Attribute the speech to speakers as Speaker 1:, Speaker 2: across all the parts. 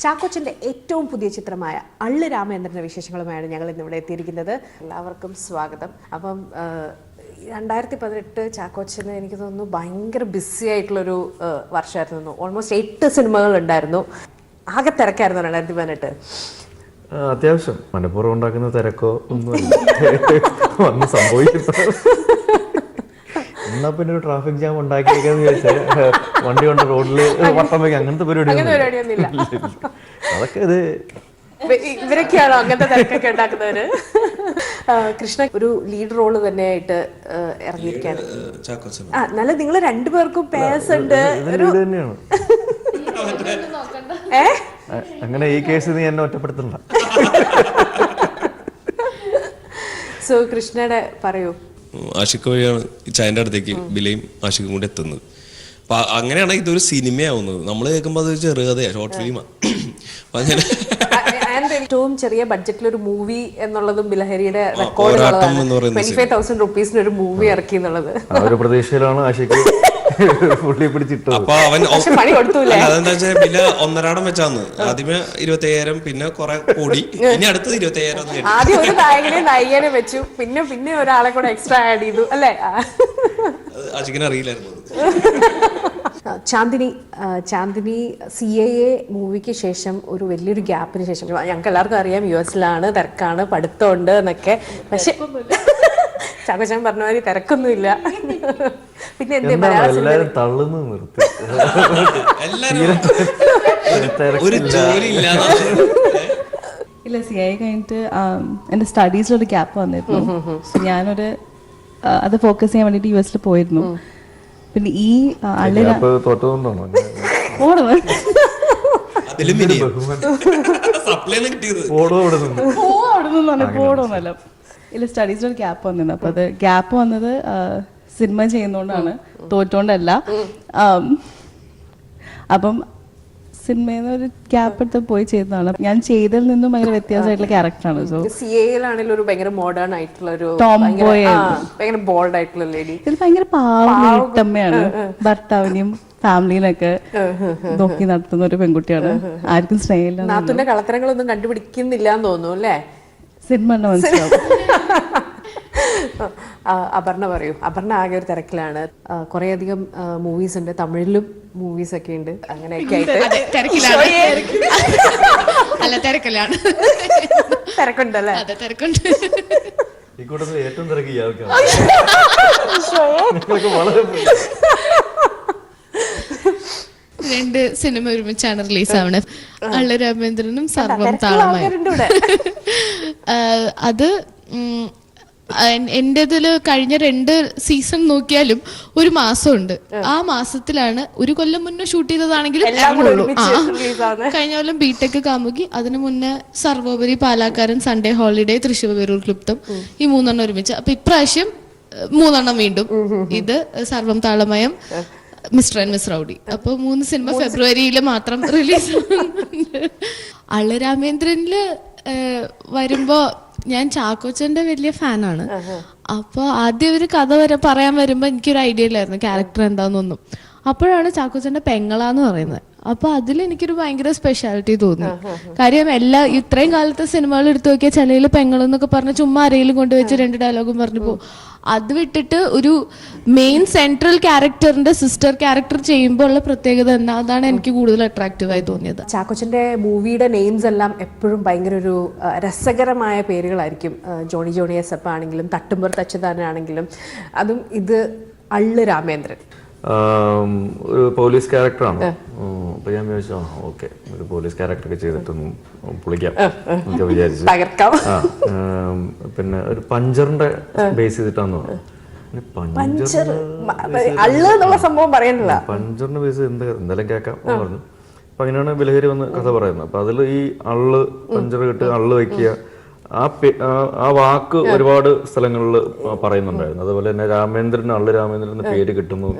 Speaker 1: ചാക്കോച്ചൻ്റെ ഏറ്റവും പുതിയ ചിത്രമായ അള്ള് രാമേന്ദ്രൻ്റെ വിശേഷങ്ങളുമായാണ് ഞങ്ങൾ ഇന്നിവിടെ എത്തിയിരിക്കുന്നത്. എല്ലാവർക്കും സ്വാഗതം. അപ്പം 2018 ചാക്കോച്ചന് എനിക്ക് തോന്നുന്നു ഭയങ്കര ബിസി ആയിട്ടുള്ളൊരു വർഷമായിരുന്നു. ഓൾമോസ്റ്റ് 8 സിനിമകൾ ഉണ്ടായിരുന്നു. ആകെ തിരക്കായിരുന്നു 2018.
Speaker 2: അത്യാവശ്യം മനഃപൂർവ്വം ഉണ്ടാക്കുന്ന തിരക്കോ ഒന്നുമില്ല, വന്ന് സംഭവിക്കുന്നത്. എന്നാ പിന്നെ ഒരു ട്രാഫിക് ജാം ഉണ്ടാക്കിയേക്കാന്ന് ചോദിച്ചാൽ വണ്ടി കൊണ്ട് റോഡിൽ വട്ടം വയ്ക്കുക അങ്ങനത്തെ പരിപാടിയൊന്നുമില്ല. അതൊക്കെ ഇത്
Speaker 1: ഇവരൊക്കെയാണോ അങ്ങനത്തെ തിരക്കൊക്കെ ഉണ്ടാക്കുന്നവര്? കൃഷ്ണ ഒരു ലീഡ് റോള് തന്നെയായിട്ട് ഇറങ്ങിയിരിക്കുകയാണ്. നല്ല നിങ്ങൾ രണ്ടുപേർക്കും പേഴ്സ് ഉണ്ട്.
Speaker 2: തന്നെയാണ്. അങ്ങനെ ഈ കേസ് നീ എന്നെ ഒറ്റപ്പെടുത്തണ്ട.
Speaker 1: സോ കൃഷ്ണയുടെ പറയൂ.
Speaker 3: ആഷിഖ് വഴിയാണ് ചായന്റെ അടുത്തേക്ക് ബിലയും ആഷിഖും കൂടെ എത്തുന്നത്. അപ്പൊ അങ്ങനെയാണ് ഇതൊരു സിനിമയാവുന്നത്. നമ്മൾ കേൾക്കുമ്പോൾ അത് ചെറുകഥയാ, ഷോർട്ട് ഫിലിമാ.
Speaker 1: ഏറ്റവും ചെറിയ ബഡ്ജറ്റിലൊരു മൂവി എന്നുള്ളതും ബിലഹരിയുടെ റെക്കോർഡ് 25,000 റുപ്പീസിന് ഒരു മൂവി ഇറക്കി എന്നുള്ളത്
Speaker 2: ആ ഒരു പ്രതീക്ഷയിലാണ് ആഷിഖ് പുള്ളിയെ പിടിച്ചിട്ടത്.
Speaker 3: അപ്പൊ അവൻ അതെന്താ വെച്ചാൽ ബില 1.5 വെച്ചാന്ന്. ആദ്യമേ 25,000, പിന്നെ കുറെ കൂടി, ഇനി അടുത്തത് 25,000.
Speaker 1: ആദ്യം ഒരു നായികനെ വെച്ചു, പിന്നെ ഒരാളെ കൂടെ എക്സ്ട്രാ ആഡ് ചെയ്തു അല്ലേ?
Speaker 3: ആഷിഖിന് അറിയില്ലായിരുന്നു.
Speaker 1: ചാന്ദിനി CAA മൂവിക്ക് ശേഷം ഒരു വലിയൊരു ഗ്യാപ്പിന് ശേഷം, ഞങ്ങൾക്ക് എല്ലാവർക്കും അറിയാം US-ലാണ്, തിരക്കാണ്, പഠിത്തമുണ്ട് എന്നൊക്കെ. പക്ഷെ ചാക്കോച്ചൻ പറഞ്ഞ മാതിരി തിരക്കൊന്നുമില്ല. പിന്നെ
Speaker 2: എല്ലാരും തള്ളുന്നു നിർത്തി.
Speaker 4: ഇല്ല, CAA കഴിഞ്ഞിട്ട് എൻ്റെ സ്റ്റഡീസിലൊരു ഗ്യാപ്പ് വന്നിരുന്നു. സോ ഞാനൊരു അത് ഫോക്കസ് ചെയ്യാൻ വേണ്ടിയിട്ട് US-ൽ പോയിരുന്നു. പിന്നെ ഈ പോടൊന്നല്ല, ഇല്ല സ്റ്റഡീസിലൊരു ഗ്യാപ്പ് വന്നിരുന്നു. അപ്പൊ അത് ഗ്യാപ്പ് വന്നത് സിനിമ ചെയ്യുന്നോണ്ടാണ്, തോറ്റോണ്ടല്ല. അപ്പം സിനിമയിൽ നിന്ന് ഒരു ഗ്യാപ്പ് എടുത്ത് പോയി ചെയ്തതാണ്. ഞാൻ ചെയ്തതിൽ നിന്നും ഭയങ്കര വ്യത്യാസമായിട്ടുള്ള ക്യാരക്ടറാണ്. സോ
Speaker 1: CAA-ലാണെങ്കിലും ഒരു ഭയങ്കര മോഡേൺ ആയിട്ടുള്ള ഒരു ഭയങ്കര ബോൾഡ് ആയിട്ടുള്ള ലേഡി.
Speaker 4: ഇത് ഭയങ്കര പാവമ്മയാണ്. ഭർത്താവിനെയും ഫാമിലിനൊക്കെ നോക്കി നടത്തുന്ന ഒരു പെൺകുട്ടിയാണ്. ആർക്കും സ്നേഹമില്ല.
Speaker 1: നാത്തുന്റെ കളത്തരങ്ങളൊന്നും കണ്ടുപിടിക്കുന്നില്ല എന്ന് തോന്നുന്നു അല്ലേ?
Speaker 4: സിനിമ മനസ്സിലാവും.
Speaker 1: അപർണ പറയൂ. അപർണ ആകെ ഒരു തിരക്കിലാണ്. കുറെ അധികം മൂവീസ് ഉണ്ട്, തമിഴിലും മൂവീസ് ഒക്കെ ഉണ്ട്. അങ്ങനെയൊക്കെ ആയിട്ട് തിരക്കുണ്ടല്ലേ?
Speaker 2: ഏറ്റവും തിരക്ക്
Speaker 5: രണ്ട് സിനിമ ഒരുമിച്ചാണ് റിലീസ് ആവണത്. അള്ള് രാമേന്ദ്രനും സർവം താളമയം. അത് എൻ്റെ ഇതിൽ കഴിഞ്ഞ 2 സീസൺ നോക്കിയാലും ഒരു മാസമുണ്ട്. ആ മാസത്തിലാണ്, ഒരു കൊല്ലം മുന്നേ ഷൂട്ട് ചെയ്തതാണെങ്കിലും കഴിഞ്ഞ കൊല്ലം ബിടെക് കാമുകി, അതിനു മുന്നേ സർവോപരി, പാലാക്കാരൻ, സൺഡേ ഹോളിഡേ, തൃശ്ശൂർ വേരൂർ ക്ലിപ്തം, ഈ 3 ഒരുമിച്ച്. അപ്പൊ ഇപ്രാവശ്യം 3 വീണ്ടും. ഇത് സർവം താളമയം, മിസ്റ്റർ ആൻഡ് മിസ് റൗഡി. അപ്പൊ 3 സിനിമ ഫെബ്രുവരിയിൽ മാത്രം റിലീസ് ആവുന്നുണ്ട്. അള്ള് രാമേന്ദ്രനില് വരുമ്പോ ഞാൻ ചാക്കോച്ചന്റെ വലിയ ഫാനാണ്. അപ്പൊ ആദ്യം ഒരു കഥ പറയാൻ വരുമ്പോ എനിക്കൊരു ഐഡിയ ഇല്ലായിരുന്നു ക്യാരക്ടർ എന്താന്നൊന്നും. അപ്പോഴാണ് ചാക്കോച്ചന്റെ പെങ്ങളാന്ന് പറയുന്നത്. അപ്പൊ അതിൽ എനിക്കൊരു ഭയങ്കര സ്പെഷ്യാലിറ്റി തോന്നി. കാര്യം ഇത്രയും കാലത്തെ സിനിമകൾ എടുത്തു നോക്കിയാൽ ചിലയിൽ പെങ്ങളെന്നൊക്കെ പറഞ്ഞ് ചുമ്മാ ആരെങ്കിലും കൊണ്ടുവച്ച് 2 ഡയലോഗും പറഞ്ഞു പോകും. അത് വിട്ടിട്ട് ഒരു മെയിൻ സെൻട്രൽ ക്യാരക്ടറിന്റെ സിസ്റ്റർ ക്യാരക്ടർ ചെയ്യുമ്പോൾ ഉള്ള പ്രത്യേകത എന്താ, അതാണ് എനിക്ക് കൂടുതൽ അട്രാക്റ്റീവായി തോന്നിയത്.
Speaker 1: ചാക്കോച്ചന്റെ മൂവിയുടെ നെയിംസ് എല്ലാം എപ്പോഴും ഭയങ്കര ഒരു രസകരമായ പേരുകളായിരിക്കും. ജോണി എസപ്പ ആണെങ്കിലും, തട്ടുമ്പുറത്ത് അച്യുതാനാണെങ്കിലും, അതും ഇത് അള്ള് രാമേന്ദ്രൻ
Speaker 2: ഒരു പോലീസ് ക്യാരക്ടറാണ്. അപ്പൊ ഞാൻ വിചാരിച്ചു ഓക്കെ, ഒരു പോലീസ് ക്യാരക്ടറൊക്കെ ചെയ്തിട്ടൊന്നും പൊളിക്കാം എന്നൊക്കെ വിചാരിച്ചു. പിന്നെ ഒരു പഞ്ചറിന്റെ ബേസ് ചെയ്തിട്ടാന്ന് പറഞ്ഞു. പഞ്ചറിന്റെ ബേസ് എന്തായാലും കേൾക്കാം പറഞ്ഞു. അപ്പൊ അങ്ങനെയാണ് ബിലഹരി വന്ന് കഥ പറയുന്നത്. അപ്പൊ അതിൽ ഈ അള്ള്, പഞ്ചർ കിട്ട് അള്ള് വയ്ക്കുക, ആ വാക്ക് ഒരുപാട് സ്ഥലങ്ങളിൽ പറയുന്നുണ്ടായിരുന്നു. അതുപോലെ തന്നെ അള്ള് രാമേന്ദ്രൻ എന്ന പേര് കിട്ടുന്നു.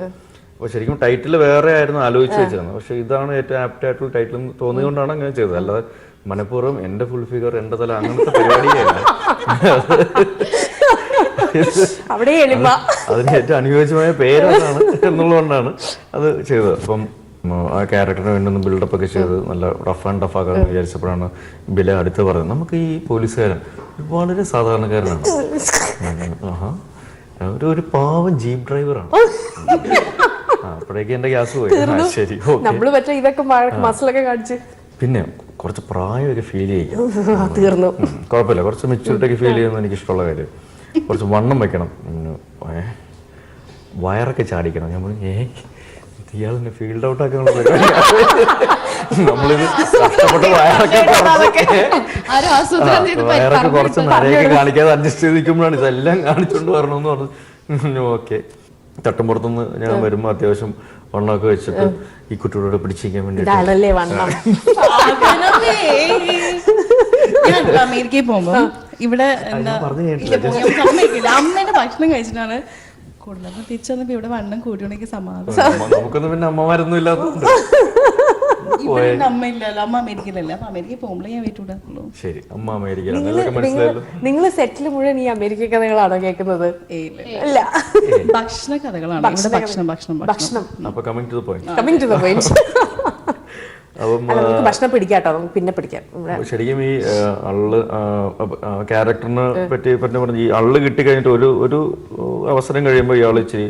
Speaker 2: അപ്പൊ ശരിക്കും ടൈറ്റിൽ വേറെ ആയിരുന്നു ആലോചിച്ച് വെച്ചിരുന്നത്. പക്ഷെ ഇതാണ് ഏറ്റവും ആപ്റ്റ് ആയിട്ടുള്ള ടൈറ്റിൽ തോന്നിയതുകൊണ്ടാണ് അങ്ങനെ ചെയ്തത്. അല്ലാതെ മനഃപൂർവ്വം എന്റെ ഫുൾ ഫിഗർ, എന്റെ തല, അങ്ങനത്തെ പരിപാടിയല്ല. അതിന് ഏറ്റവും അനുയോജ്യമായ പേരാണ് എന്നുള്ളതുകൊണ്ടാണ് അത് ചെയ്തത്. അപ്പം ആ ക്യാരക്ടറിന് വേണ്ടി ഒന്ന് ബിൽഡപ്പ് ഒക്കെ ചെയ്ത് നല്ല റഫ് ആൻഡ് ടഫ് ആക്കാന്ന് വിചാരിച്ചപ്പോഴാണ് ബില അടുത്ത് പറയുന്നത് നമുക്ക് ഈ പോലീസുകാരൻ വളരെ സാധാരണക്കാരനാണ്. ആഹാ, ഒരു പാവം ജീപ്പ് ഡ്രൈവറാണ്. അപ്പോഴേക്ക് എന്റെ ഗ്യാസ് പോയി. ശരി,
Speaker 1: നമ്മള് മറ്റേ ഇതൊക്കെ മസിലൊക്കെ കാണിച്ച്
Speaker 2: പിന്നെ കുറച്ച് പ്രായമൊക്കെ ഫീൽ ചെയ്യും.
Speaker 1: തീർന്നു.
Speaker 2: കുഴപ്പമില്ല, കുറച്ച് മെച്യൂരിറ്റി ഒക്കെ ഫീൽ ചെയ്യുന്നത് എനിക്ക് ഇഷ്ടമുള്ള കാര്യം. കുറച്ച് വണ്ണം വെക്കണം, വയറൊക്കെ ചാടിക്കണം. ഞാൻ പറഞ്ഞു ഇയാളെന്നെ ഫീൽഡ് ഔട്ട് ആക്കാനുള്ള പരിപാടി. നമ്മളിത് കഷ്ടപ്പെട്ട് വയറൊക്കെ കുറച്ച് നിറയൊക്കെ കാണിക്കാതെ അഡ്ജസ്റ്റ് ചെയ്ത് നിൽക്കുമ്പോഴാണ് ഇതെല്ലാം കാണിച്ചുകൊണ്ട് വരണമെന്ന് പറഞ്ഞു. ഓക്കെ, തട്ടുമ്പുറത്തുനിന്ന് ഞാൻ വരുമ്പോൾ അത്യാവശ്യം വണ്ണമൊക്കെ വെച്ചിട്ട് ഈ കുട്ടിയോട് പിടിച്ചിരിക്കാൻ വേണ്ടിട്ട്
Speaker 4: അമേരിക്കയിൽ പോകുമ്പോ ഇവിടെ അമ്മേന്റെ ഭക്ഷണം കഴിച്ചിട്ടാണ് കൂടുതലും തിരിച്ചു വന്നപ്പോ ഇവിടെ വണ്ണം കൂട്ടിയോണ്ടെങ്കിൽ സമാധാനം.
Speaker 2: നമുക്കൊന്നും പിന്നെ അമ്മമാരൊന്നും ഇല്ലാത്തതുകൊണ്ട്
Speaker 4: അമ്മ ഇല്ലല്ലോ, അമ്മ അമേരിക്കയിലല്ല. അപ്പൊ അമേരിക്കയിൽ പോകുമ്പോഴേ ഞാൻ വെയിറ്റ് കൂടാറുള്ളൂ.
Speaker 2: ശരി, അമ്മ അമേരിക്കയിലാണ്.
Speaker 1: നിങ്ങള് സെറ്റിൽ മുഴുവൻ ഈ അമേരിക്ക കഥകളാണോ കേൾക്കുന്നത്? ഇല്ല,
Speaker 4: ഭക്ഷണ കഥകളാണ്. ഭക്ഷണം ഭക്ഷണം ഭക്ഷണം.
Speaker 2: അപ്പൊ കമ്മിങ് ടു ദ പോയിന്റ്.
Speaker 1: അപ്പം ഭക്ഷണം പിടിക്കാട്ടോ, നമുക്ക് പിന്നെ പിടിക്കാം.
Speaker 2: ശരിക്കും ഈ ക്യാരക്ടറിനെ പറ്റി പറഞ്ഞു ഈ അള്ള് കിട്ടിക്കഴിഞ്ഞിട്ട് ഒരു അവസരം കഴിയുമ്പോൾ ഇയാൾ ഇച്ചിരി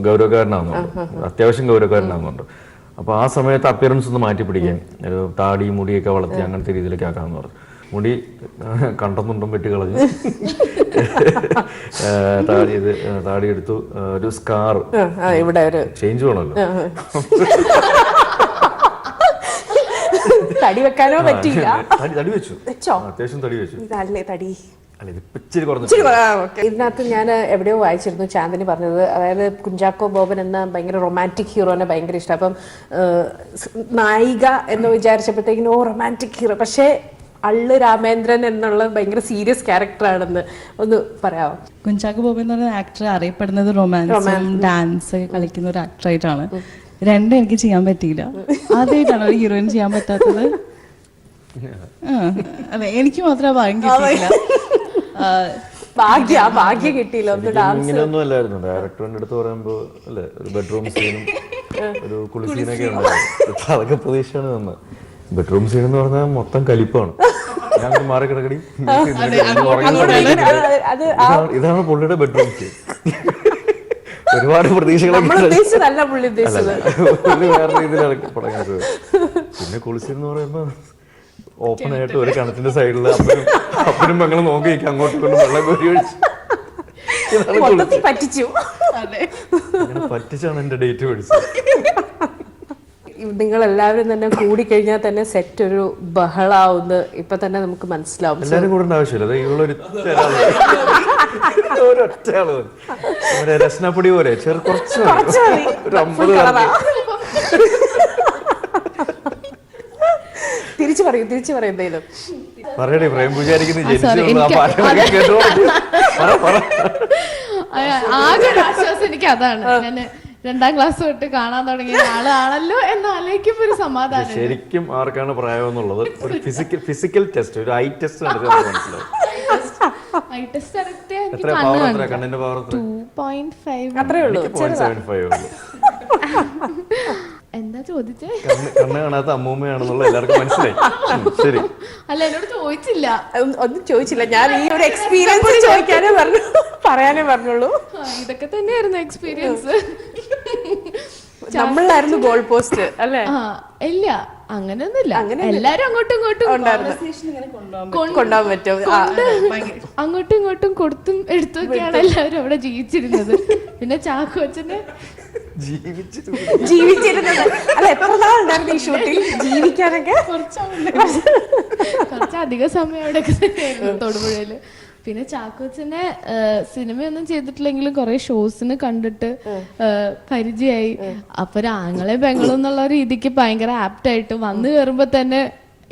Speaker 2: ഗൗരവക്കാരനാകുന്നുണ്ട്, അത്യാവശ്യം ഗൗരവക്കാരനാകുന്നുണ്ട്. അപ്പൊ ആ സമയത്ത് അപ്പിയറൻസ് ഒന്ന് മാറ്റി പിടിക്കാൻ, ഒരു താടി മുടിയൊക്കെ വളർത്തി അങ്ങനത്തെ രീതിയിലൊക്കെ ആക്കാന്ന് പറഞ്ഞു. മുടി കണ്ടെന്നുണ്ടും വെട്ടി കളഞ്ഞു, താടി എടുത്തു, ഒരു സ്കാർ,
Speaker 1: ഇവിടെ ഒരു
Speaker 2: ചേഞ്ച് വേണമല്ലോ.
Speaker 1: തടി വെക്കാനോ പറ്റിയില്ല.
Speaker 2: തടി വെച്ചു, അത്യാവശ്യം തടി വെച്ചു.
Speaker 1: തടി
Speaker 2: കുറഞ്ഞു.
Speaker 1: ഇതിനകത്ത് ഞാൻ എവിടെയോ വായിച്ചിരുന്നു ചാന്ദിനി പറഞ്ഞത്, അതായത് കുഞ്ചാക്കോ ബോബൻ എന്ന ഭയങ്കര റൊമാൻറ്റിക് ഹീറോനെ ഭയങ്കര ഇഷ്ടം. അപ്പം നായിക എന്ന് വിചാരിച്ചപ്പോഴത്തേക്കിനും റൊമാൻറ്റിക് ഹീറോ, പക്ഷേ അള്ള് രാമേന്ദ്രൻ എന്നുള്ള ഭയങ്കര സീരിയസ് ക്യാരക്ടറാണെന്ന് ഒന്ന് പറയാമോ?
Speaker 4: കുഞ്ചാക്കോ ബോബൻ എന്ന് പറയുന്ന ആക്ടർ അറിയപ്പെടുന്നത് റൊമാൻസും ഡാൻസ് ഒക്കെ കളിക്കുന്ന ഒരു ആക്ടറായിട്ടാണ്. രണ്ടും എനിക്ക് ചെയ്യാൻ പറ്റിയില്ല. ആദ്യമായിട്ടാണ് ഒരു ഹീറോയിൻ ചെയ്യാൻ പറ്റാത്തത്. അതെ, എനിക്ക് മാത്രമേ ഭാഗ്യം കിട്ടിയില്ല.
Speaker 1: ഭാഗ്യം കിട്ടിയില്ല.
Speaker 2: ഇങ്ങനെയൊന്നും അല്ലായിരുന്നു. ഡയറക്ടറിന്റെ അടുത്ത് പറയുമ്പോ അല്ലെ ഒരു ബെഡ്റൂം സീനും ഒരു കുളി സീനൊക്കെ ഉണ്ടായിരുന്നു. അതൊക്കെ പ്രതീക്ഷയാണ് തന്നത്. ബെഡ്റൂം സീൻ എന്ന് പറഞ്ഞാൽ മൊത്തം കലിപ്പാണ്. ഞാൻ മാറി കിടക്കടി, ഇതാണ് പുള്ളിയുടെ ബെഡ്റൂം സീൻ. ഒരുപാട് പ്രതീക്ഷകളൊക്കെ വേറെ രീതിയിലാണ് തുടങ്ങുന്നത്. പിന്നെ കുളിസീൻ എന്ന് പറയുമ്പോ ഓപ്പൺ ആയിട്ട് ഒരു കിണറ്റിന്റെ സൈഡിൽ അപ്പനും പെങ്ങളും നോക്കി നിൽക്കുക, അങ്ങോട്ട് കൊണ്ട് വെള്ളം കോരി ഒഴിച്ച് പറ്റിച്ചാണ് എന്റെ ഡേറ്റ് പഠിച്ചത്.
Speaker 1: നിങ്ങൾ എല്ലാവരും തന്നെ കൂടിക്കഴിഞ്ഞാൽ തന്നെ സെറ്റ് ഒരു ബഹളാവുന്ന ഇപ്പൊ തന്നെ നമുക്ക് മനസ്സിലാവും.
Speaker 2: എല്ലാരും കൂടേണ്ട ആവശ്യമില്ല. ഒരൊറ്റ ആള് രസനപ്പൊടി പോലെ കുറച്ച് ഒരു 50
Speaker 1: തിരിച്ചു പറയൂ എന്തെങ്കിലും
Speaker 2: പറയണേ. പ്രേം പൂജാരിക്കുന്ന
Speaker 5: ആകെ ആശ്വാസം എനിക്ക് അതാണ്. ഞാൻ 2ാം ക്ലാസ് തൊട്ട് കാണാൻ തുടങ്ങിയ ആളാണല്ലോ എന്ന് ആലോചിക്കുമ്പോ ഒരു സമാധാനം.
Speaker 2: ശരിക്കും ആർക്കാണ് പ്രായം എന്നുള്ളത് ഒരു ഫിസിക്കൽ ടെസ്റ്റ്, ഒരു ഐ ടെസ്റ്റ് നടത്തിയാൽ മനസ്സിലാവും. കണ്ണിന്റെ പവർ
Speaker 5: 2.5
Speaker 1: അത്രേ ഉള്ളൂ.
Speaker 2: 0.75
Speaker 5: എന്താ ചോദിച്ചേ?
Speaker 2: കണ്ണ് കാണാത്ത അമ്മൂമ്മയാണെന്നുള്ള എല്ലാവർക്കും മനസ്സിലായി. ശരി,
Speaker 5: അല്ല എന്നോട് ചോദിച്ചില്ല,
Speaker 1: ഒന്നും ചോദിച്ചില്ല. ഞാൻ ഈ ഒരു എക്സ്പീരിയൻസ് പറയാനേ പറഞ്ഞുള്ളൂ.
Speaker 5: ഇതൊക്കെ തന്നെയായിരുന്നു എക്സ്പീരിയൻസ്.
Speaker 1: നമ്മളായിരുന്നു ഗോൾ പോസ്റ്റ് അല്ലേ?
Speaker 5: ഇല്ല, അങ്ങനെയൊന്നുമില്ല. എല്ലാരും അങ്ങോട്ടും ഇങ്ങോട്ടും
Speaker 1: കൊണ്ടുപോകാൻ പറ്റും.
Speaker 5: അങ്ങോട്ടും ഇങ്ങോട്ടും കൊടുത്തും എടുത്തൊക്കെയാണ് എല്ലാവരും അവിടെ ജീവിച്ചിരുന്നത്. പിന്നെ ചാക്കോച്ചന്
Speaker 1: ജീവിച്ചിരുന്നത് അല്ല, എത്ര നാളുണ്ടായിരുന്നു ഈ ഷൂട്ടിൽ ജീവിക്കാനൊക്കെ?
Speaker 5: കുറച്ചധികം സമയം അവിടെ തൊടുപുഴയില്. പിന്നെ ചാക്കോച്ചനെ സിനിമയൊന്നും ചെയ്തിട്ടില്ലെങ്കിലും കുറെ ഷോസിന് കണ്ടിട്ട് പരിചയമായി. അപ്പൊ ആങ്ങളെ പെങ്ങളും എന്നുള്ള രീതിക്ക് ഭയങ്കര ആപ്റ്റായിട്ട് വന്നു കയറുമ്പോ തന്നെ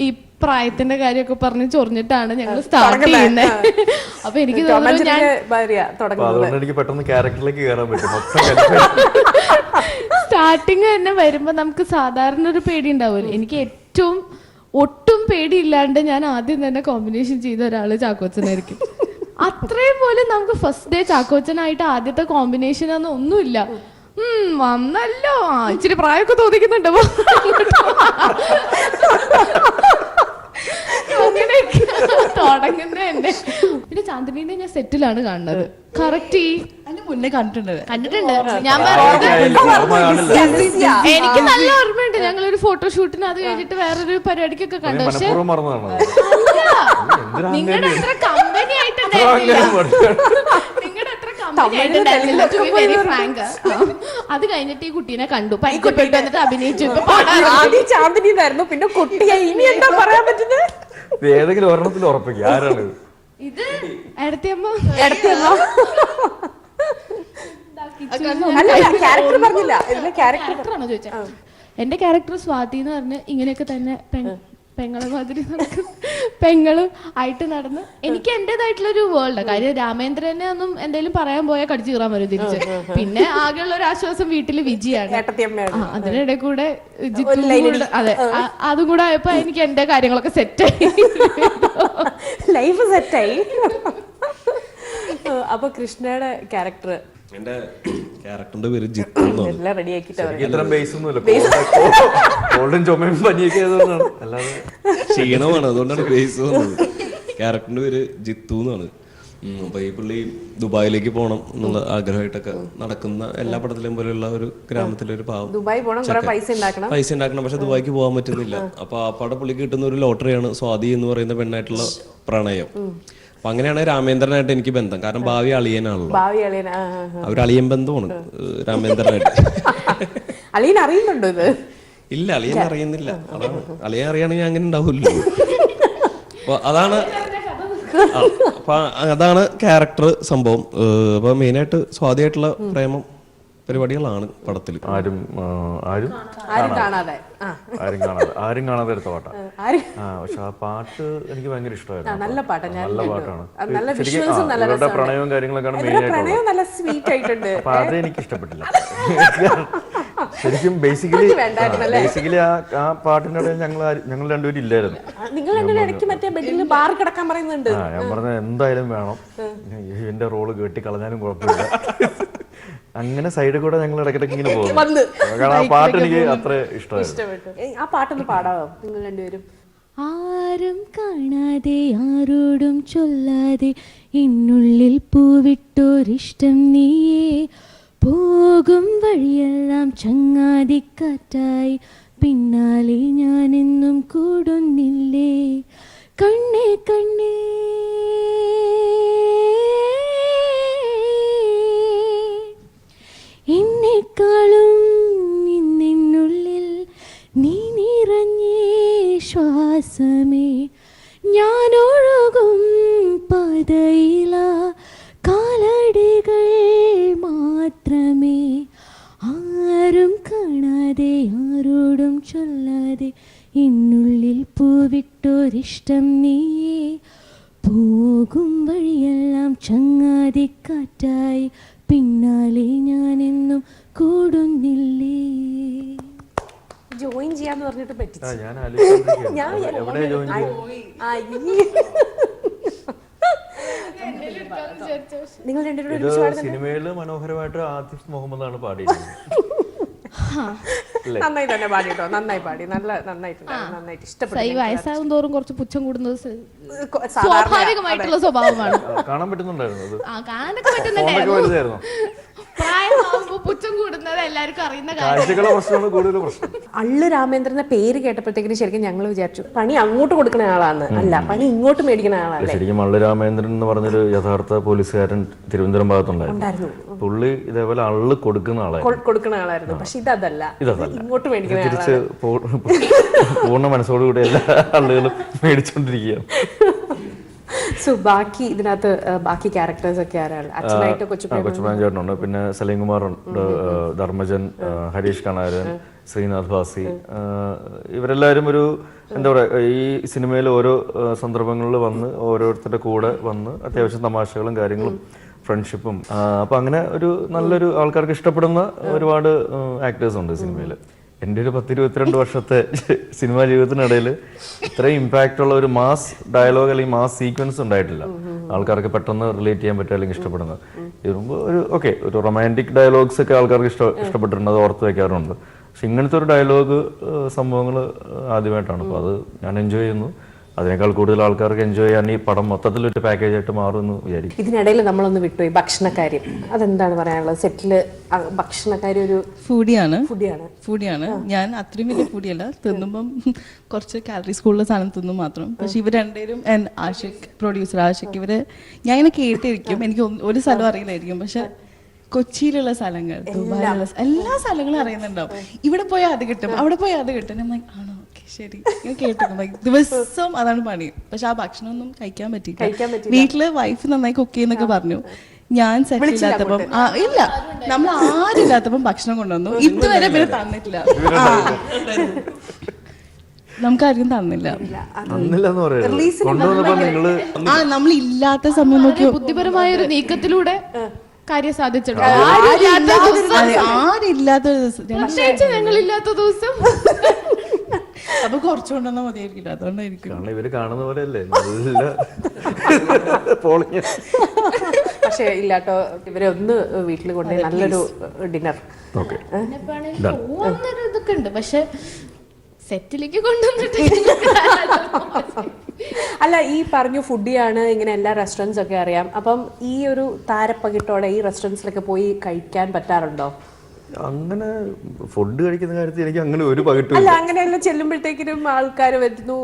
Speaker 5: ഈ പ്രായത്തിന്റെ കാര്യമൊക്കെ പറഞ്ഞ് ചൊറിഞ്ഞിട്ടാണ് ഞങ്ങൾ സ്റ്റാർട്ട് ചെയ്യുന്നത്. അപ്പൊ എനിക്ക് തോന്നുന്നു
Speaker 2: എനിക്ക് പെട്ടെന്ന് ക്യാരക്ടറിലേക്ക് കയറാൻ പറ്റും.
Speaker 5: സ്റ്റാർട്ടിങ് തന്നെ വരുമ്പോ നമുക്ക് സാധാരണ ഒരു പേടി ഉണ്ടാവുമല്ലോ. എനിക്ക് ഒട്ടും പേടിയില്ലാണ്ട് ഞാൻ ആദ്യം തന്നെ കോമ്പിനേഷൻ ചെയ്ത ഒരാള് ചാക്കോച്ചനായിരിക്കും. അത്രയും പോലും നമുക്ക് ഫസ്റ്റ് ഡേ ചാക്കോച്ചനായിട്ട് ആദ്യത്തെ കോമ്പിനേഷൻ ഒന്നും ഒന്നുമില്ല. വന്നല്ലോ, ഇച്ചിരി പ്രായമൊക്കെ തോന്നിക്കുന്നുണ്ട്. തുടങ്ങുന്ന എന്നെ. പിന്നെ ചാന്ദിനീനെ ഞാൻ സെറ്റിലാണ് കാണുന്നത്. കറക്റ്റ്
Speaker 4: അതിന് മുന്നേ കണ്ടിട്ടുണ്ട്.
Speaker 5: ഞാൻ എനിക്ക് നല്ല ഓർമ്മയുണ്ട്. ഞങ്ങളൊരു ഫോട്ടോഷൂട്ടിന് അത് കഴിഞ്ഞിട്ട് വേറൊരു പരിപാടിക്കൊക്കെ കണ്ടു. പക്ഷെ നിങ്ങളുടെ അത്ര കമ്പനി ആയിട്ടുണ്ടായിരുന്നില്ല. അത് കഴിഞ്ഞിട്ട് ഈ കുട്ടീനെ കണ്ടു, പരിചയപ്പെട്ടു, വന്നിട്ട് അഭിനയിച്ചു.
Speaker 1: ചാന്ദിനിയായിരുന്നു, പിന്നെ കുട്ടിയായി. ഇനി എന്താ പറയാൻ പറ്റുന്നത്?
Speaker 2: ഏതെങ്കിലും ഒരെണ്ണത്തിൽ ഉറപ്പിക്കുക ആരാണ്
Speaker 5: ഇത്? എടത്തിയമ്മ. ക്യാരക്ടറാണോ ചോദിച്ചത്? എന്റെ ക്യാരക്ടർ സ്വാതി എന്ന് പറഞ്ഞ് ഇങ്ങനെയൊക്കെ തന്നെ പെങ്ങളെ മാതിരി പെങ്ങളും ആയിട്ട് നടന്ന് എനിക്ക് എന്റേതായിട്ടുള്ളൊരു വേൾഡ്. കാര്യം രാമേന്ദ്രനെ ഒന്നും എന്തെങ്കിലും പറയാൻ പോയാൽ കടിച്ചു കീറാൻ വരും തിരിച്ച്. പിന്നെ ആകെയുള്ള ഒരു ആശ്വാസം വീട്ടില് വിജിയാണ്. അതിനിടെ കൂടെ അതെ, അതും കൂടെ ആയപ്പോ എനിക്ക് എന്റെ കാര്യങ്ങളൊക്കെ സെറ്റായി,
Speaker 1: ലൈഫ് സെറ്റായി. അപ്പൊ കൃഷ്ണയുടെ ക്യാരക്ടർ,
Speaker 3: എന്റെ ക്യാരക്ടറിന്റെ പേര് ജിത്തു എന്നാണ്.
Speaker 1: എല്ലാം റെഡി ആക്കിട്ട്
Speaker 2: ഇത്രയും ബേസ് ഒന്നുമില്ല, കോൾഡും ചുമയും പനിയൊക്കെ ആയതുകൊണ്ടാണ്, അല്ലാതെ
Speaker 3: ക്ഷീണമാണ്, അതുകൊണ്ടാണ് ബേസ് വന്നത്. ക്യാരക്ടറിന്റെ പേര് ജിത്തു എന്നാണ്. അപ്പൊ ഈ പുള്ളി ദുബായിലേക്ക് പോകണം എന്നുള്ള ആഗ്രഹമായിട്ടൊക്കെ നടക്കുന്ന, എല്ലാ പടത്തിലും പോലെയുള്ള ഒരു ഗ്രാമത്തിലെ ഒരു പാവം
Speaker 1: ദുബായ് പോകണം, പൈസ
Speaker 3: ഉണ്ടാക്കണം, പക്ഷെ ദുബായിക്ക് പോകാൻ പറ്റുന്നില്ല. അപ്പൊ ആ പടം പുള്ളിക്ക് കിട്ടുന്ന ഒരു ലോട്ടറിയാണ് സ്വാതി എന്ന് പറയുന്ന പെണ്ണായിട്ടുള്ള പ്രണയം. അപ്പൊ അങ്ങനെയാണ് രാമേന്ദ്രനായിട്ട് എനിക്ക് ബന്ധം. കാരണം ഭാവി അളിയനാണല്ലോ, അവർ അളിയൻ ബന്ധമാണ് രാമേന്ദ്രനായിട്ട്.
Speaker 1: അളിയൻ അറിയുന്നുണ്ടോ ഇത്?
Speaker 3: ഇല്ല, അളിയൻ അറിയുന്നില്ല. അതാണ്, അളിയൻ അറിയാണെങ്കിൽ അങ്ങനെ ഉണ്ടാവില്ലോ. അപ്പൊ അതാണ് ക്യാരക്ടർ സംഭവം. അപ്പൊ മെയിനായിട്ട് സ്വാതിയായിട്ടുള്ള പ്രേമം പരിപാടികളാണ് പടത്തിൽ.
Speaker 2: ആരും
Speaker 1: കാണാതെ
Speaker 2: എടുത്ത പാട്ടാണ്. പക്ഷെ ആ പാട്ട് എനിക്ക് ഭയങ്കര ഇഷ്ടമായിരുന്നു.
Speaker 1: നല്ല പാട്ടാണ്.
Speaker 2: ഇവരുടെ പ്രണയവും കാര്യങ്ങളൊക്കെയാണ് മെയിൻ ആയിട്ട്. അപ്പൊ അത് എനിക്ക് ഇഷ്ടപ്പെട്ടില്ല ശരിക്കും. ബേസിക്കലി ആ പാട്ടിന്റെ ഇടയിൽ ഞങ്ങൾ രണ്ടുപേരും ഇല്ലായിരുന്നു. ഞാൻ പറഞ്ഞ എന്തായാലും വേണം, എന്റെ റോള് കേട്ടി കളഞ്ഞാലും കുഴപ്പമില്ല. അങ്ങനെ സൈഡിൽ കൂടെ ഞങ്ങൾ ഇടയ്ക്കിടയ്ക്ക് ഇങ്ങനെ പോകും. കാരണം ആ പാട്ട് എനിക്ക് അത്ര ഇഷ്ടമായിരുന്നു.
Speaker 1: ആ പാട്ടൊന്ന് പാടാവോ നിങ്ങൾ രണ്ടുപേരും?
Speaker 6: ആരും കാണാതെ ആരോടും ചൊല്ലാതെ എന്നുള്ളിൽ പൂവിട്ടോരിഷ്ടം നീയേ, പോകും വഴിയെല്ലാം ചങ്ങാതിക്കാറ്റായി, പിന്നാലെ ഞാനെന്നും കൂടുന്നില്ലേ, കണ്ണേ കണ്ണേ എന്നെക്കാളും ഇന്നുള്ളിൽ നീ നിറഞ്ഞേ ശ്വാസമേ, ഞാനൊഴുകും പാതയില കാലടികൾ മാത്രമേ, ആരും കാണാതെ ആരോടും ചൊല്ലാതെ എന്നുള്ളിൽ പൂവിട്ടോരിഷ്ടം നീയേ, പോകും വഴിയെല്ലാം ചങ്ങാതിക്കാറ്റായി, പിന്നാലെ ഞാനെന്നും കൂടുന്നില്ലേ.
Speaker 1: ജോയിൻ ചെയ്യാന്ന് പറഞ്ഞിട്ട് പറ്റിച്ചു. നിങ്ങൾ രണ്ടുപേരും
Speaker 2: സിനിമയില് മനോഹരമായിട്ട് ആതിഫ് മുഹമ്മദ് ആണ് പാടിയത്.
Speaker 1: നന്നായി തന്നെ പാടിട്ടോ, നന്നായി പാടി, നന്നായിട്ട് ഇഷ്ടപ്പെട്ടു.
Speaker 5: വയസ്സാകും തോറും കുറച്ച് പുച്ഛം കൂടുന്നത് സ്വാഭാവികമായിട്ടുള്ള സ്വഭാവമാണ്.
Speaker 2: കാണാൻ പറ്റുന്നുണ്ടായിരുന്നു,
Speaker 5: കാണാനൊക്കെ പറ്റുന്നുണ്ടായിരുന്നു. പ്രായമാകുമ്പോ പുച്ഛം കൂടുന്നത് എല്ലാവർക്കും അറിയുന്ന കാര്യം.
Speaker 1: അള്ളു രാമേന്ദ്രന്റെ പേര് കേട്ടപ്പോഴത്തേക്കിനും ശരിക്കും ഞങ്ങൾ വിചാരിച്ചു പണി അങ്ങോട്ട് കൊടുക്കുന്ന ആളാണ്. അല്ല, പണി ഇങ്ങോട്ട് മേടിക്കുന്ന ആളാണ്.
Speaker 2: ശരിക്കും അള്ളു രാമേന്ദ്രൻ എന്ന് പറഞ്ഞൊരു യഥാർത്ഥ പോലീസുകാരൻ തിരുവനന്തപുരം ഭാഗത്തുണ്ടായിരുന്നു. പുള്ളി ഇതേപോലെ അള്ളു കൊടുക്കുന്ന
Speaker 1: ആളായിരുന്നു. പക്ഷെ ഇതല്ല, ഇങ്ങോട്ട് മേടിക്കുന്ന
Speaker 2: തിരിച്ച് പൂർണ്ണ മനസ്സോടുകൂടി എല്ലാ ആളുകളും മേടിച്ചോണ്ടിരിക്കുകയാണ്.
Speaker 1: സോ ബാക്കി ഇതിനകത്ത് ബാക്കി ക്യാരക്ടേഴ്സ് ഒക്കെ ആരാണ്? അച്ഛനായിട്ട്
Speaker 2: കൊച്ചുപ്രാൻ ചേട്ടനുണ്ട്, പിന്നെ സലീം കുമാർ ഉണ്ട്, ധർമ്മജൻ, ഹരീഷ് കണാരൻ, ശ്രീനാഥ് ഭാസി. ഇവരെല്ലാവരും ഒരു എന്താ പറയുക, ഈ സിനിമയിൽ ഓരോ സന്ദർഭങ്ങളിൽ വന്ന് ഓരോരുത്തരുടെ കൂടെ വന്ന് അത്യാവശ്യം തമാശകളും കാര്യങ്ങളും ഫ്രണ്ട്ഷിപ്പും. അപ്പം അങ്ങനെ ഒരു നല്ലൊരു ആൾക്കാർക്ക് ഇഷ്ടപ്പെടുന്ന ഒരുപാട് ആക്ടേഴ്സ് ഉണ്ട് സിനിമയിൽ. എൻ്റെ ഒരു 10-22 വർഷത്തെ സിനിമാ ജീവിതത്തിനിടയിൽ ഇത്രയും ഇമ്പാക്റ്റ് ഉള്ള ഒരു മാസ് ഡയലോഗ് അല്ലെങ്കിൽ മാസ് സീക്വൻസ് ഉണ്ടായിട്ടില്ല. ആൾക്കാർക്ക് പെട്ടെന്ന് റിലേറ്റ് ചെയ്യാൻ പറ്റുക അല്ലെങ്കിൽ ഇഷ്ടപ്പെടുന്നത്. ഇതിനുമ്പ് ഒരു റൊമാൻറ്റിക് ഡയലോഗ്സ് ഒക്കെ ആൾക്കാർക്ക് ഇഷ്ടപ്പെട്ടിട്ടുണ്ട്, അത് ഓർത്ത് വയ്ക്കാറുണ്ട്. പക്ഷെ ഇങ്ങനത്തെ ഒരു ഡയലോഗ് സംഭവങ്ങൾ ആദ്യമായിട്ടാണ്. അപ്പോൾ അത് ഞാൻ എൻജോയ് ചെയ്യുന്നു. അതിനേക്കാൾ കൂടുതൽ ആൾക്കാർക്ക് എൻജോയ് ചെയ്യാൻ ഈ പടം മൊത്തത്തിലൊരു പാക്കേജ് ആയിട്ട് മാറുമെന്ന് വിചാരിക്കും.
Speaker 1: ഇതിനിടയിൽ നമ്മളൊന്ന് വിട്ടുപോയി ഭക്ഷണക്കാര്യം, അതെന്താണ് പറയാനുള്ളത്? സെറ്റില് ഭക്ഷണക്കാരി ഒരു
Speaker 4: ഫുഡിയാണ്. ഞാൻ അത്രയും വലിയ ഫുഡിയല്ല, തിന്നുമ്പം കുറച്ച് കാലറീസ് കൂടുതലുള്ള സാധനം തിന്നും മാത്രം. പക്ഷെ ഇവർ രണ്ടുപേരും ആഷിഖ്, പ്രൊഡ്യൂസർ ആഷിഖ്, ഇവര് ഞാൻ ഇങ്ങനെ കേട്ടിരിക്കും, എനിക്ക് ഒരു സ്ഥലം അറിയില്ലായിരിക്കും. പക്ഷെ കൊച്ചിയിലുള്ള സ്ഥലങ്ങൾ, ദുബായിലുള്ള എല്ലാ സ്ഥലങ്ങളും അറിയുന്നുണ്ടാവും. ഇവിടെ പോയാൽ അത് കിട്ടും, അവിടെ പോയാൽ അത് കിട്ടും. ഞാൻ ആണോ, ശരി, ഞാൻ കേട്ടിട്ടുണ്ട്. ദിവസം അതാണ് പണി. പക്ഷെ ആ ഭക്ഷണമൊന്നും കഴിക്കാൻ പറ്റില്ല. വീട്ടില് വൈഫ് നന്നായി കുക്ക് ചെയ്യുന്നൊക്കെ പറഞ്ഞു. ഞാൻ സെറ്റ് ഇല്ലാത്തപ്പം ഇല്ല, നമ്മൾ ആരില്ലാത്തപ്പം ഭക്ഷണം കൊണ്ടുവന്നു. ഇതുവരെ പിന്നെ തന്നിട്ടില്ല, നമുക്കാർക്കും തന്നില്ല. നമ്മൾ ഇല്ലാത്ത സമയം നോക്കി
Speaker 5: ബുദ്ധിപരമായ ഒരു നീക്കത്തിലൂടെ കാര്യം സാധിച്ചിട്ടുണ്ട്.
Speaker 4: ആരില്ലാത്ത
Speaker 5: പ്രത്യേകിച്ച് ഞങ്ങളില്ലാത്ത ദിവസം
Speaker 4: അപ്പൊ കുറച്ചുകൊണ്ടുവന്നാ മതിയായിരിക്കില്ല, അതുകൊണ്ടായിരിക്കും.
Speaker 2: ഇവര് കാണുന്ന പോലെയല്ലേ നല്ല
Speaker 1: പക്ഷെ ഇല്ലാട്ടോ, ഇവരെ ഒന്ന് വീട്ടിൽ കൊണ്ടുപോയി നല്ലൊരു ഡിന്നർ
Speaker 5: ഇതൊക്കെ ഉണ്ട്. പക്ഷെ സെറ്റിലേക്ക് കൊണ്ടുവന്നിട്ട്
Speaker 1: അല്ല, ഈ പറഞ്ഞു ഫുഡിയാണ്, ഇങ്ങനെ എല്ലാ റെസ്റ്റോറൻറ്റ്സ് ഒക്കെ അറിയാം. അപ്പം ഈ ഒരു താരപ്പകിട്ടോടെ ഈ റെസ്റ്റോറൻറ്റ്സിലൊക്കെ പോയി കഴിക്കാൻ പറ്റാറുണ്ടോ?
Speaker 2: അങ്ങനെ ഫുഡ് കഴിക്കുന്ന കാര്യത്തിൽ എനിക്ക് അങ്ങനെ ഒരു പകിട്ടും
Speaker 1: അല്ല, അങ്ങനെയല്ല, ചെല്ലുമ്പോഴത്തേക്കിനും ആൾക്കാർ വരുന്നു,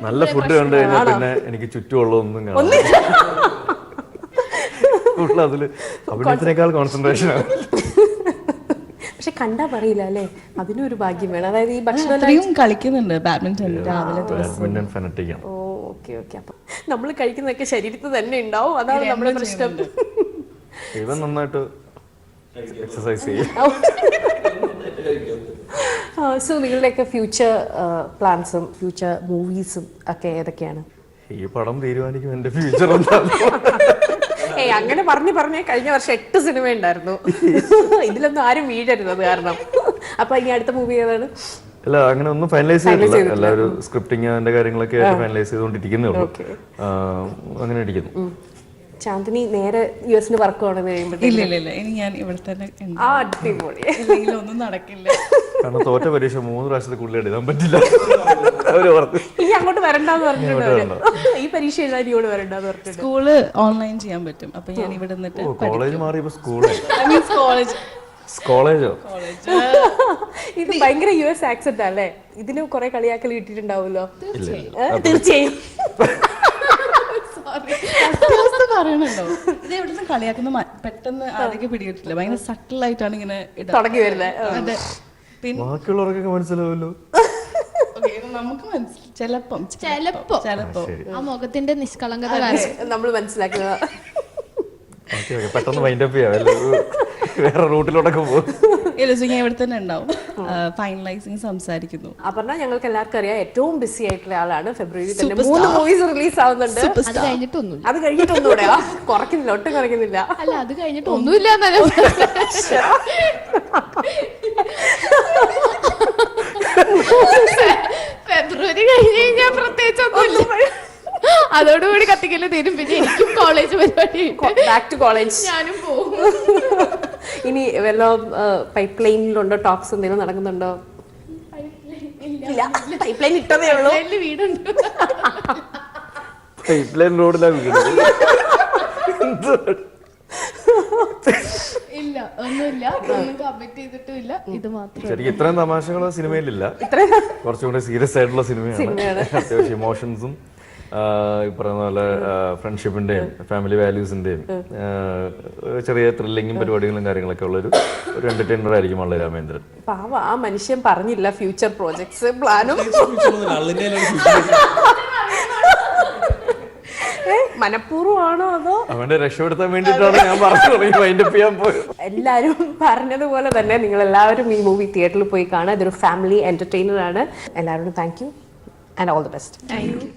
Speaker 2: നല്ല ഫുഡ് കണ്ടു കഴിഞ്ഞാൽ പിന്നെ എനിക്ക് ചുറ്റുമുള്ളതൊന്നും കാണാം. അതില് അഭിനയത്തിനേക്കാൾ കോൺസെൻട്രേഷൻ ആണ്.
Speaker 1: പക്ഷെ കണ്ടാ പറയില്ല അല്ലേ, അതിനൊരു ഭാഗ്യം വേണം. അതായത് ഈ ഭക്ഷണം
Speaker 4: കളിക്കുന്നുണ്ട്, ബാഡ്മിന്റൺ രാവിലെ.
Speaker 2: ബാഡ്മിന്റൺ ഫാനറ്റിക് ആണ്.
Speaker 1: ഓക്കെ. അപ്പൊ നമ്മൾ കഴിക്കുന്നതൊക്കെ ശരീരത്തിൽ തന്നെ ഉണ്ടാവും, അതാണ് നമ്മുടെ പ്രശ്നം.
Speaker 2: ഇവൻ നന്നായിട്ട് എക്സസൈസ് ചെയ്യും.
Speaker 1: സോ നിങ്ങളുടെയൊക്കെ ഫ്യൂച്ചർ പ്ലാൻസും ഫ്യൂച്ചർ മൂവീസും ഒക്കെ ഏതൊക്കെയാണ്?
Speaker 2: ഈ പടം തീരുമാനിക്കും എന്റെ ഫ്യൂച്ചർ എന്താണ്.
Speaker 1: അങ്ങനെ പറഞ്ഞേ കഴിഞ്ഞ വർഷം 8 സിനിമ ഉണ്ടായിരുന്നു. ഇതിലൊന്നും ആരും വീഴരുത് അത് കാരണം. അപ്പൊ ഇനി അടുത്ത മൂവി ഏതാണ്?
Speaker 2: അല്ല, അങ്ങനെ ഒന്നും ഫൈനലൈസ് ചെയ്തിട്ടില്ല. എല്ലാവരും സ്ക്രിപ്റ്റിങ് അതിന്റെ കാര്യങ്ങളൊക്കെ ഫൈനലൈസ് ചെയ്തുകൊണ്ടിരിക്കുന്നേ ഉള്ളൂ. അങ്ങനെ ഇരിക്കുന്നു.
Speaker 1: ചാന്ദിനി നേരെ യുഎസിന് വർക്കുവാണ്
Speaker 4: ഇല്ല, ഇനി ഞാൻ ഇവിടെ തന്നെ.
Speaker 1: അടിപൊളി.
Speaker 4: ഒന്നും നടക്കില്ല.
Speaker 2: കാരണം തോറ്റ പരീക്ഷ 3 പ്രാവശ്യത്തിൽ കൂടുതൽ എഴുതാൻ പറ്റില്ല.
Speaker 1: ഇനി അങ്ങോട്ട് വരണ്ടെന്ന് പറഞ്ഞിട്ടുണ്ട്. ഈ പരീക്ഷ എഴുതാൻ ഇങ്ങോട്ട് വരണ്ടെന്ന് പറഞ്ഞിട്ടുണ്ട്.
Speaker 4: സ്കൂള് ഓൺലൈൻ ചെയ്യാൻ പറ്റും. അപ്പൊ ഞാൻ ഇവിടെ നിന്നിട്ട്
Speaker 2: കോളേജ് മാറിയപ്പോ സ്കൂളായി. കോളേജോ?
Speaker 1: ഇത് ഭയങ്കര US ആക്സെന്റ് അല്ലേ? ഇതിന് കുറെ കളിയാക്കൽ കിട്ടിയിട്ടുണ്ടാവുമല്ലോ. തീർച്ചയായും
Speaker 4: പറയണല്ലോ. ഇത് എവിടുന്ന് കളിയാക്കുന്ന പെട്ടെന്ന് ആദ്യമൊക്കെ പിടികിട്ടില്ല. ഭയങ്കര സട്ടിലായിട്ടാണ് ഇങ്ങനെ
Speaker 1: തുടങ്ങി വരുന്നത്.
Speaker 4: അതെ, പിന്നെ
Speaker 2: ബാക്കിയുള്ളവർക്കൊക്കെ മനസ്സിലാവുമല്ലോ.
Speaker 4: നമുക്ക് ചിലപ്പോ
Speaker 5: ആ മുഖത്തിന്റെ നിഷ്കളങ്കത
Speaker 1: നമ്മൾ മനസ്സിലാക്കുന്നത്.
Speaker 2: പെട്ടെന്ന് വൈൻഡപ്പ് ചെയ്യാം, വേറെ റൂട്ടിലോട്ടൊക്കെ പോകും.
Speaker 4: ഞാൻ ഇവിടെ തന്നെ ഉണ്ടാവും. ഫൈനലൈസിങ് സംസാരിക്കുന്നു.
Speaker 1: അപർണ ഞങ്ങൾക്ക് എല്ലാവർക്കും അറിയാം, ഏറ്റവും ബിസി ആയിട്ടുള്ള ആളാണ്. ഫെബ്രുവരി തന്നെ 3 മൂവീസ് റിലീസ് ആവുന്നുണ്ട്.
Speaker 5: അത് കഴിഞ്ഞിട്ടൊന്നുമില്ല.
Speaker 1: അത് കഴിഞ്ഞിട്ടൊന്നുകൂടെ കുറയ്ക്കുന്നില്ല, ഒട്ടും കുറയ്ക്കുന്നില്ല.
Speaker 5: അല്ല, അത് കഴിഞ്ഞിട്ട് ഒന്നുമില്ല. ഫെബ്രുവരി കഴിഞ്ഞ് കഴിഞ്ഞാൽ പ്രത്യേകിച്ച് ഒന്നുമില്ല. അതോടുകൂടി കത്തിക്കല് തീരും. പിന്നെ എനിക്കും കോളേജ് പരിപാടി,
Speaker 1: ബാക്ക് ടു കോളേജ്.
Speaker 5: ഞാനും പോകും.
Speaker 1: ഇനി വല്ല പൈപ്പ് ലൈനിലുണ്ടോ, ടോക്സ് എന്തെങ്കിലും നടക്കുന്നുണ്ടോ? ഇല്ല, പൈപ്പ് ലൈൻ ഇട്ടതേ ഉള്ളൂ.
Speaker 5: വീടുണ്ട്,
Speaker 2: പൈപ്പ് ലൈൻ റോഡിലാണ് വീട്.
Speaker 5: ഇല്ല, ഒന്നുമില്ല, ഒന്നും കമ്മിറ്റ് ചെയ്തിട്ടുമില്ല. ഇത് മാത്രം.
Speaker 2: ശരിക്കും ഇത്രയും തമാശകളോ സിനിമയിലില്ല. കുറച്ചും കൂടെ സീരിയസ് ആയിട്ടുള്ള സിനിമയാണ്. അത്യാവശ്യം ഇമോഷൻസും ഈ പറയുന്ന പോലെ ഫ്രണ്ട്ഷിപ്പിന്റെയും ഫാമിലി വാല്യൂസിന്റെയും ചെറിയ ത്രില്ലിങ്ങും പരിപാടികളും കാര്യങ്ങളൊക്കെ ഉള്ള ഒരു എന്റർടൈനർ ആയിരിക്കും അള്ളു രാമേന്ദ്രൻ.
Speaker 1: പാവ, ആ മനുഷ്യൻ പറഞ്ഞില്ല ഫ്യൂച്ചർ പ്രോജക്ട്സ് പ്ലാനും. മനഃപൂർവ്വമാണോ അതോ
Speaker 2: അവന്റെ രക്ഷപ്പെടുത്താൻ വേണ്ടിയിട്ടാണ് ഞാൻ പറഞ്ഞു വൈൻഡപ്പ് ചെയ്യാൻ പോയത്.
Speaker 1: എല്ലാവരും പറഞ്ഞതുപോലെ തന്നെ നിങ്ങൾ എല്ലാവരും ഈ മൂവി തിയേറ്ററിൽ പോയി കാണാം. ഇതൊരു ഫാമിലി എന്റർടൈനർ ആണ്. എല്ലാവരോടും thank you and all the best.
Speaker 5: Thank you.